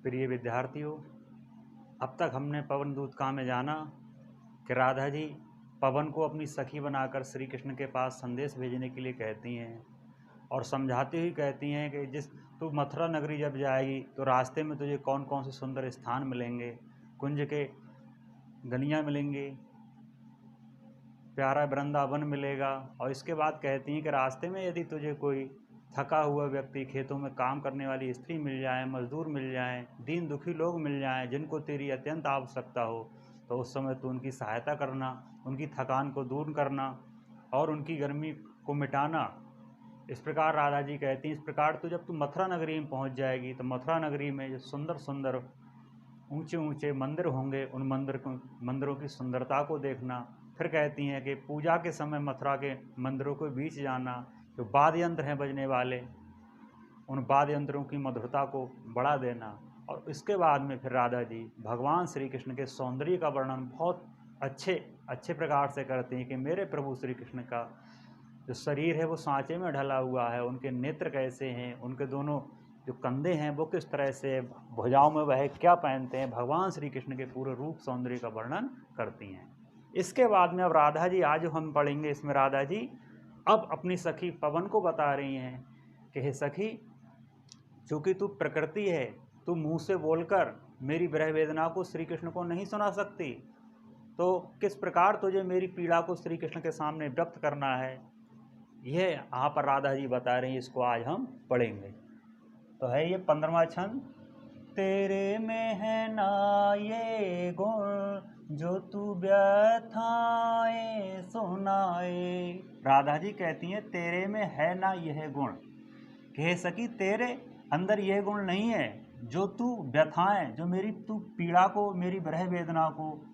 प्रिय विद्यार्थियों, अब तक हमने पवन दूत कहाँ में जाना कि राधा जी पवन को अपनी सखी बनाकर श्री कृष्ण के पास संदेश भेजने के लिए कहती हैं और समझाती हुई कहती हैं कि जिस तू मथुरा नगरी जब जाएगी तो रास्ते में तुझे कौन कौन से सुंदर स्थान मिलेंगे, कुंज के गलियाँ मिलेंगी, प्यारा वृंदावन मिलेगा। और इसके बाद कहती हैं कि रास्ते में यदि तुझे कोई थका हुआ व्यक्ति, खेतों में काम करने वाली स्त्री मिल जाए, मजदूर मिल जाएं, दीन दुखी लोग मिल जाएं जिनको तेरी अत्यंत आवश्यकता हो, तो उस समय तू उनकी सहायता करना, उनकी थकान को दूर करना और उनकी गर्मी को मिटाना। इस प्रकार राधा जी कहती हैं, इस प्रकार तो जब तू मथुरा नगरी में पहुंच जाएगी तो मथुरा नगरी में जो सुंदर सुंदर ऊंचे ऊंचे मंदिर होंगे, उन मंदिरों की सुंदरता को देखना। फिर कहती हैं कि पूजा के समय मथुरा के मंदिरों के बीच जाना, जो वाद्य यंत्र हैं बजने वाले, उन वाद्य यंत्रों की मधुरता को बढ़ा देना। और इसके बाद में फिर राधा जी भगवान श्री कृष्ण के सौंदर्य का वर्णन बहुत अच्छे प्रकार से करती हैं कि मेरे प्रभु श्री कृष्ण का जो शरीर है वो सांचे में ढला हुआ है, उनके नेत्र कैसे हैं, उनके दोनों जो कंधे हैं वो किस तरह से, भुजाओं में वह क्या पहनते हैं, भगवान श्री कृष्ण के पूरे रूप सौंदर्य का वर्णन करती हैं। इसके बाद में अब राधा जी, आज हम पढ़ेंगे इसमें राधा जी अब अपनी सखी पवन को बता रही हैं कि हे सखी, चूँकि तू प्रकृति है, तू मुँह से बोलकर मेरी विरह वेदना को श्री कृष्ण को नहीं सुना सकती, तो किस प्रकार तुझे मेरी पीड़ा को श्री कृष्ण के सामने व्यक्त करना है, यह यहाँ पर राधा जी बता रही हैं। इसको आज हम पढ़ेंगे। तो है ये 15वां छंद। तेरे में है ना ये गुण जो तू व्यथाएं सुनाए। राधा जी कहती हैं तेरे में है ना यह गुण, कह सकी तेरे अंदर यह गुण नहीं है जो तू व्यथाएं, जो मेरी तू पीड़ा को, मेरी विरह वेदना को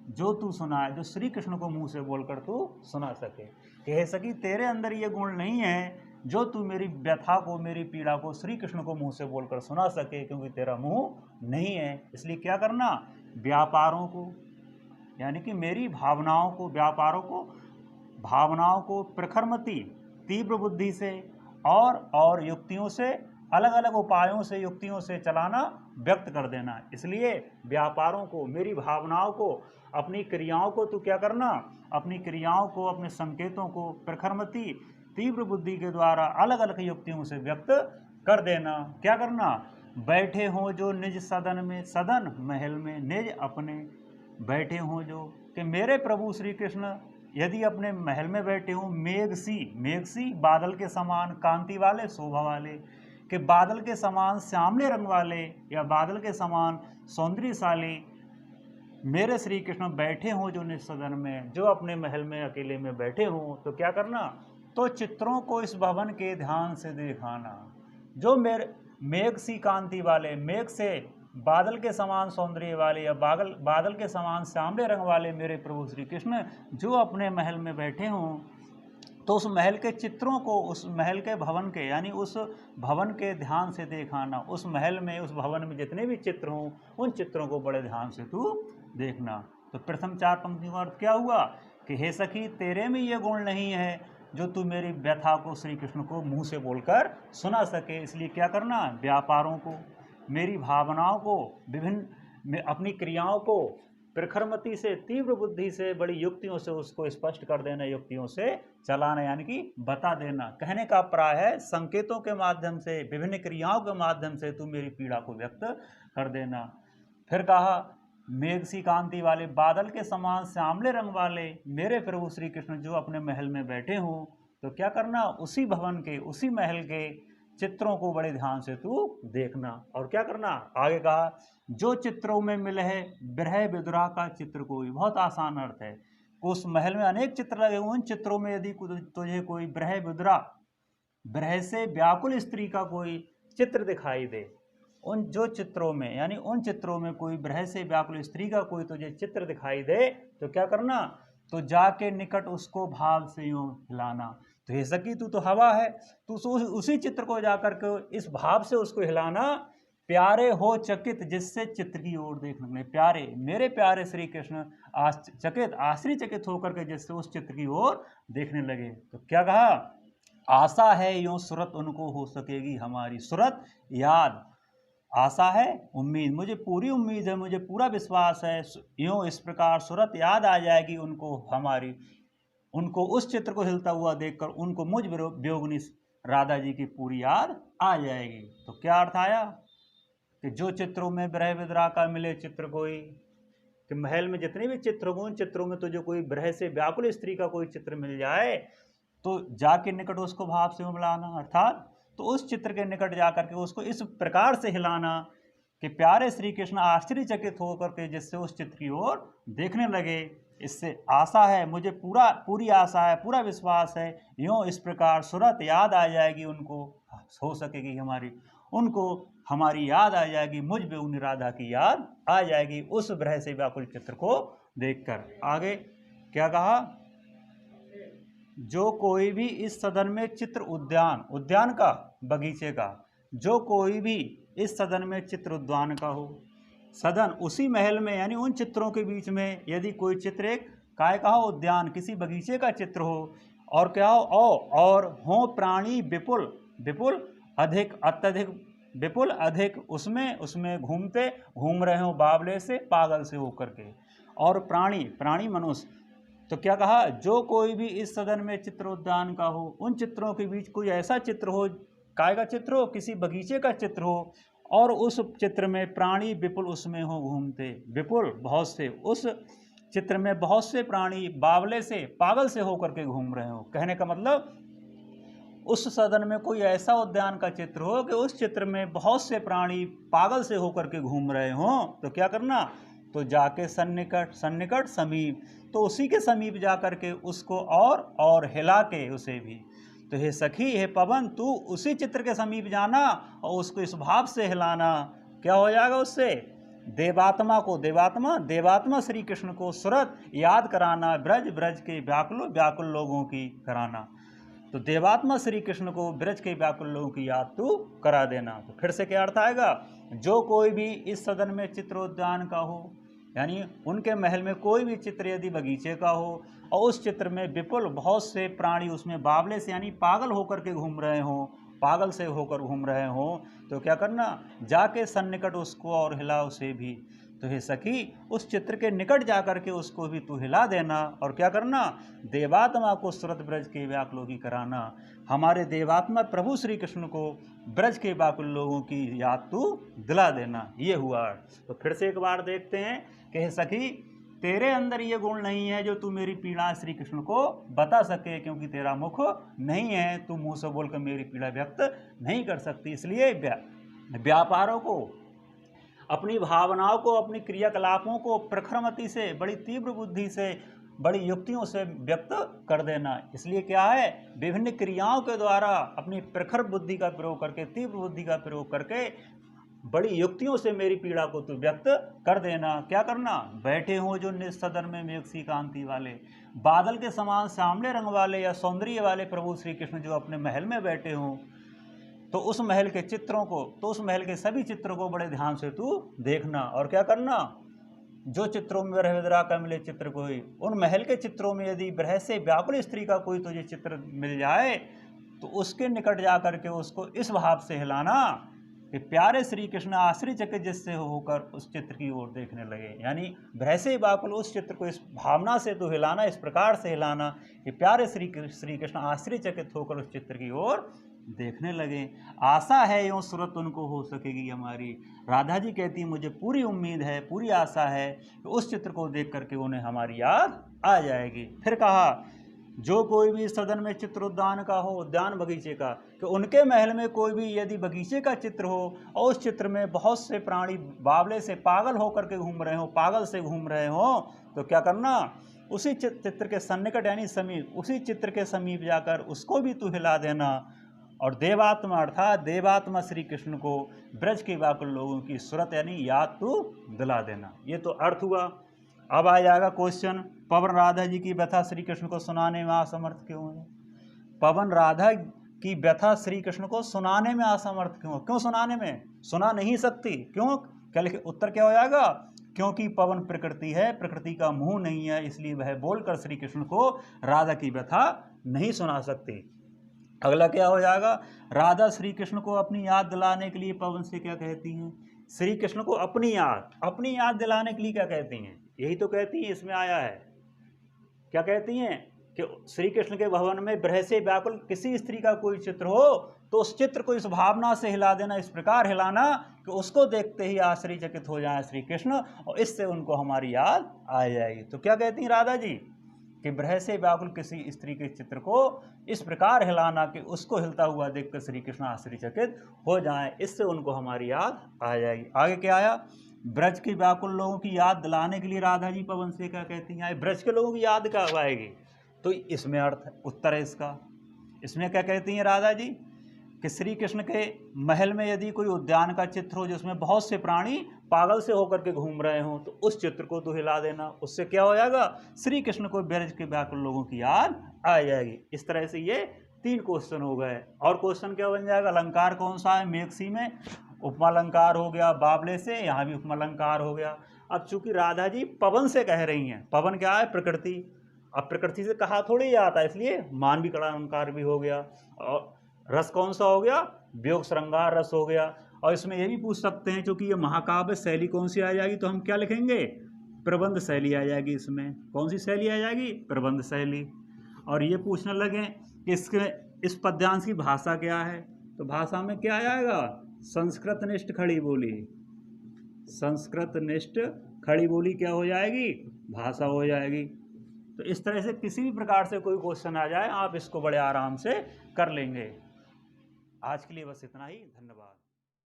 जो तू सुनाए, जो श्री कृष्ण को मुंह से बोलकर तू सुना सके। कह सकी तेरे अंदर ये गुण नहीं है जो तू मेरी व्यथा को, मेरी पीड़ा को श्री कृष्ण को मुंह से बोलकर सुना सके, क्योंकि तेरा मुंह नहीं है। इसलिए क्या करना, व्यापारों को यानी कि मेरी भावनाओं को, व्यापारों को, भावनाओं को प्रखरमती तीव्र बुद्धि से और युक्तियों से, अलग अलग उपायों से, युक्तियों से चलाना, व्यक्त कर देना। इसलिए व्यापारों को, मेरी भावनाओं को, अपनी क्रियाओं को तू क्या करना, अपनी क्रियाओं को, अपने संकेतों को प्रखरमती तीव्र बुद्धि के द्वारा अलग अलग युक्तियों से व्यक्त कर देना। क्या करना, बैठे हों जो निज सदन में, सदन महल में निज अपने बैठे हों जो, कि मेरे प्रभु श्री कृष्ण यदि अपने महल में बैठे हों, मेघसी बादल के समान कांति वाले, शोभा वाले, कि बादल के समान श्यामले रंग वाले या बादल के समान सौंदर्यशाली मेरे श्री कृष्ण बैठे हों जो निज सदन में, जो अपने महल में अकेले में बैठे हों, तो क्या करना, तो चित्रों को इस भवन के ध्यान से दिखाना। जो मेरे मेघ सी कांति वाले, मेघ से बादल के समान सौंदर्य वाले या बादल के समान श्यामले रंग वाले मेरे प्रभु श्री कृष्ण जो अपने महल में बैठे हों, तो उस महल के चित्रों को, उस महल के भवन के, यानी उस भवन के ध्यान से दिखाना। उस महल में, उस भवन में जितने भी चित्र हों, उन चित्रों को बड़े ध्यान से तू देखना। तो प्रथम 4 पंक्तियों का अर्थ क्या हुआ कि हे सखी, तेरे में ये गुण नहीं है जो तू मेरी व्यथा को श्री कृष्ण को मुंह से बोलकर सुना सके। इसलिए क्या करना, व्यापारों को, मेरी भावनाओं को, विभिन्न अपनी क्रियाओं को प्रखरमती से, तीव्र बुद्धि से, बड़ी युक्तियों से उसको स्पष्ट कर देना, युक्तियों से चलाना, यानी कि बता देना। कहने का प्राय है संकेतों के माध्यम से, विभिन्न क्रियाओं के माध्यम से तू मेरी पीड़ा को व्यक्त कर देना। फिर कहा, मेघ सी कांति वाले, बादल के समान श्यामले रंग वाले मेरे प्रभु श्री कृष्ण जो अपने महल में बैठे हों, तो क्या करना, उसी भवन के, उसी महल के चित्रों को बड़े ध्यान से तू देखना। और क्या करना, आगे कहा, जो चित्रों में मिले है विरह विदुरा का चित्र कोई। बहुत आसान अर्थ है, उस महल में अनेक चित्र लगे हुए, उन चित्रों में यदि तुझे कोई विरह विदुरा, विरह से व्याकुल स्त्री का कोई चित्र दिखाई दे, उन जो चित्रों में, यानी उन चित्रों में कोई विरह से व्याकुल स्त्री का कोई तुझे चित्र दिखाई दे, तो क्या करना, तो जाके निकट उसको भाव से यूं हिलाना। तो हे सखी, तू तो हवा है, तू उसी चित्र को जाकर के इस भाव से उसको हिलाना, प्यारे हो चकित जिससे चित्र की ओर देखने लगे। प्यारे, मेरे प्यारे श्री कृष्ण आश्चर्यचकित होकर के जिससे उस चित्र की ओर देखने लगे। तो क्या कहा, आशा है यूं सूरत उनको हो सकेगी हमारी, सूरत याद, आशा है, उम्मीद, मुझे पूरी उम्मीद है, मुझे पूरा विश्वास है। यूँ इस प्रकार सूरत याद आ जाएगी उनको हमारी, उनको उस चित्र को हिलता हुआ देखकर उनको मुझ वियोगिनी राधा जी की पूरी याद आ जाएगी। तो क्या अर्थ आया कि जो चित्रों में विरह विद्राह का मिले चित्र कोई, कि महल में जितने भी चित्र हों उन चित्रों में तो जो कोई विरह से व्याकुल स्त्री का कोई चित्र मिल जाए तो जाके निकट उसको भाव से उमलाना, अर्थात तो उस चित्र के निकट जाकर के उसको इस प्रकार से हिलाना कि प्यारे श्री कृष्ण आश्चर्यचकित होकर के जिससे उस चित्र की ओर देखने लगे। इससे आशा है, मुझे पूरी आशा है, पूरा विश्वास है, यूँ इस प्रकार सूरत याद आ जाएगी उनको, हो सकेगी हमारी, उनको हमारी याद आ जाएगी, मुझ बेउनी राधा की याद आ जाएगी उस विरह से व्याकुल चित्र को देखकर। आगे क्या कहा, जो कोई भी इस सदन में चित्र उद्यान, उद्यान का बगीचे का, जो कोई भी इस सदन में चित्र उद्यान का हो, सदन उसी महल में यानी उन चित्रों के बीच में यदि कोई चित्र एक काय का हो, उद्यान किसी बगीचे का चित्र हो, और क्या हो, और हो प्राणी विपुल, विपुल अधिक, अत्यधिक विपुल अधिक, उसमें घूम रहे हो बावले से पागल से होकर के, और प्राणी मनुष्य। तो क्या कहा, जो कोई भी इस सदन में चित्र उद्यान का हो, उन चित्रों के बीच कोई ऐसा चित्र हो, काय का चित्र हो, किसी बगीचे का चित्र हो, और उस चित्र में प्राणी विपुल उसमें हो घूमते, विपुल बहुत से, उस चित्र में बहुत से प्राणी बावले से पागल से होकर के घूम रहे हो। कहने का मतलब उस सदन में कोई ऐसा उद्यान का चित्र हो कि उस चित्र में बहुत से प्राणी पागल से होकर के घूम रहे हों, तो क्या करना, तो जाके सन्निकट समीप, तो उसी के समीप जाकर के उसको और हिला के उसे भी, तो हे सखी, हे पवन, तू उसी चित्र के समीप जाना और उसको इस भाव से हिलाना, क्या हो जाएगा उससे, देवात्मा श्री कृष्ण को सूरत याद कराना, ब्रज के व्याकुल लोगों की कराना। तो देवात्मा श्री कृष्ण को ब्रज के व्याकुल लोगों की याद तू करा देना। तो फिर से क्या अर्थ आएगा, जो कोई भी इस सदन में चित्रोद्यान का हो, यानी उनके महल में कोई भी चित्र यदि बगीचे का हो और उस चित्र में विपुल बहुत से प्राणी उसमें बावले से यानी पागल होकर के घूम रहे हों, पागल से होकर घूम रहे हों, तो क्या करना, जाके सन्निकट उसको और हिला उसे भी। तो हे सखी, उस चित्र के निकट जाकर के उसको भी तू हिला देना, और क्या करना, देवात्मा को सूरत ब्रज के व्याकुलों की कराना, हमारे देवात्मा प्रभु श्री कृष्ण को ब्रज के व्याकुल लोगों की याद तू दिला देना। ये हुआ। तो फिर से एक बार देखते हैं कि हे सखी, तेरे अंदर ये गुण नहीं है जो तू मेरी पीड़ा श्री कृष्ण को बता सके, क्योंकि तेरा मुख नहीं है, तू मुंह से बोलकर मेरी पीड़ा व्यक्त नहीं कर सकती। इसलिए व्यापारों को, अपनी भावनाओं को, अपनी क्रियाकलापों को प्रखरमति से, बड़ी तीव्र बुद्धि से, बड़ी युक्तियों से व्यक्त कर देना। इसलिए क्या है, विभिन्न क्रियाओं के द्वारा अपनी प्रखर बुद्धि का प्रयोग करके, तीव्र बुद्धि का प्रयोग करके, बड़ी युक्तियों से मेरी पीड़ा को तू व्यक्त कर देना। क्या करना, बैठे हो जो निस्सदन में मेघसी कांति वाले, बादल के समान सामने रंग वाले या सौंदर्य वाले प्रभु श्री कृष्ण जो अपने महल में बैठे हों, तो उस महल के चित्रों को, तो उस महल के सभी चित्रों को बड़े ध्यान से तू देखना। और क्या करना, जो चित्रों में विरह विद्राह का मिले चित्र कोई, उन महल के चित्रों में यदि विरह से व्याकुल स्त्री का कोई तुझे चित्र मिल जाए तो उसके निकट जा करके उसको इस भाव से हिलाना कि प्यारे श्री कृष्ण आश्चर्यचकित जिससे होकर उस चित्र की ओर देखने लगे। यानी विरह से व्याकुल उस चित्र को इस भावना से तो हिलाना, इस प्रकार से हिलाना कि प्यारे श्री कृष्ण आश्चर्यचकित होकर उस चित्र की ओर देखने लगे। आशा है यूँ सूरत उनको हो सकेगी हमारी। राधा जी कहती मुझे पूरी उम्मीद है, पूरी आशा है कि उस चित्र को देख करके उन्हें हमारी याद आ जाएगी। फिर कहा, जो कोई भी सदन में चित्र उद्यान का हो, उद्यान बगीचे का, कि उनके महल में कोई भी यदि बगीचे का चित्र हो और उस चित्र में बहुत से प्राणी बावले से पागल होकर के घूम रहे हो, पागल से घूम रहे हो, तो क्या करना, उसी चित्र के सन्निकट यानी समीप, उसी चित्र के समीप जाकर उसको भी तू हिला देना। और देवात्मा अर्थात देवात्मा श्री कृष्ण को ब्रज के व्याकुल लोगों की सूरत यानी याद तू दिला देना। ये तो अर्थ हुआ। अब आ जाएगा क्वेश्चन, पवन राधा जी की व्यथा श्री कृष्ण को सुनाने में असमर्थ क्यों है? पवन राधा की व्यथा श्री कृष्ण को सुनाने में असमर्थ क्यों? क्यों सुनाने में? सुना नहीं सकती, क्यों? क्या लिखे? उत्तर क्या हो जाएगा, क्योंकि पवन प्रकृति है, प्रकृति का मुंह नहीं है, इसलिए वह बोलकर श्री कृष्ण को राधा की व्यथा नहीं सुना सकती। अगला क्या हो जाएगा, राधा श्री कृष्ण को अपनी याद दिलाने के लिए पवन से क्या कहती हैं, श्री कृष्ण को अपनी याद दिलाने के लिए क्या कहती हैं, यही तो कहती हैं, इसमें आया है। क्या कहती हैं कि श्री कृष्ण के भवन में विरह से व्याकुल किसी स्त्री का कोई चित्र हो तो उस चित्र को इस भावना से हिला देना, इस प्रकार हिलाना कि उसको देखते ही आश्चर्यचकित हो जाए श्री कृष्ण, और इससे उनको हमारी याद आ जाएगी। तो क्या कहती हैं राधा जी कि विरह से व्याकुल किसी स्त्री के चित्र को इस प्रकार हिलाना कि उसको हिलता हुआ देखकर श्री कृष्ण आश्चर्यचकित हो जाएं, इससे उनको हमारी याद आ जाएगी। आगे क्या आया, ब्रज के व्याकुल लोगों की याद दिलाने के लिए राधा जी पवन से क्या कहती हैं, ब्रज के लोगों की याद कब आएगी, तो इसमें अर्थ उत्तर है इसका। इसमें क्या कहती हैं राधा जी कि श्री कृष्ण के महल में यदि कोई उद्यान का चित्र हो जिसमें बहुत से प्राणी पागल से होकर के घूम रहे हों तो उस चित्र को तो हिला देना, उससे क्या हो जाएगा, श्री कृष्ण को ब्रज के व्याकुल लोगों की याद आ जाएगी। इस तरह से ये 3 क्वेश्चन हो गए। और क्वेश्चन क्या बन जाएगा, अलंकार कौन सा है, मेघसी में उपमा अलंकार हो गया, बाबले से यहाँ भी उपमा अलंकार हो गया। अब चूंकि राधा जी पवन से कह रही हैं, पवन क्या है, प्रकृति, अब प्रकृति से कहा थोड़ी जाता है, इसलिए मानवी कला अलंकार भी हो गया। और रस कौन सा हो गया, वियोग श्रृंगार रस हो गया। और इसमें ये भी पूछ सकते हैं क्योंकि ये महाकाव्य शैली कौन सी आ जाएगी, तो हम क्या लिखेंगे, प्रबंध शैली आ जाएगी। इसमें कौन सी शैली आ जाएगी, प्रबंध शैली। और ये पूछने लगे कि इस पद्यांश की भाषा क्या है, तो भाषा में क्या आ जाएगा, संस्कृत निष्ठ खड़ी बोली, संस्कृत निष्ठ खड़ी बोली क्या हो जाएगी, भाषा हो जाएगी। तो इस तरह से किसी भी प्रकार से कोई क्वेश्चन आ जाए आप इसको बड़े आराम से कर लेंगे। आज के लिए बस इतना ही, धन्यवाद।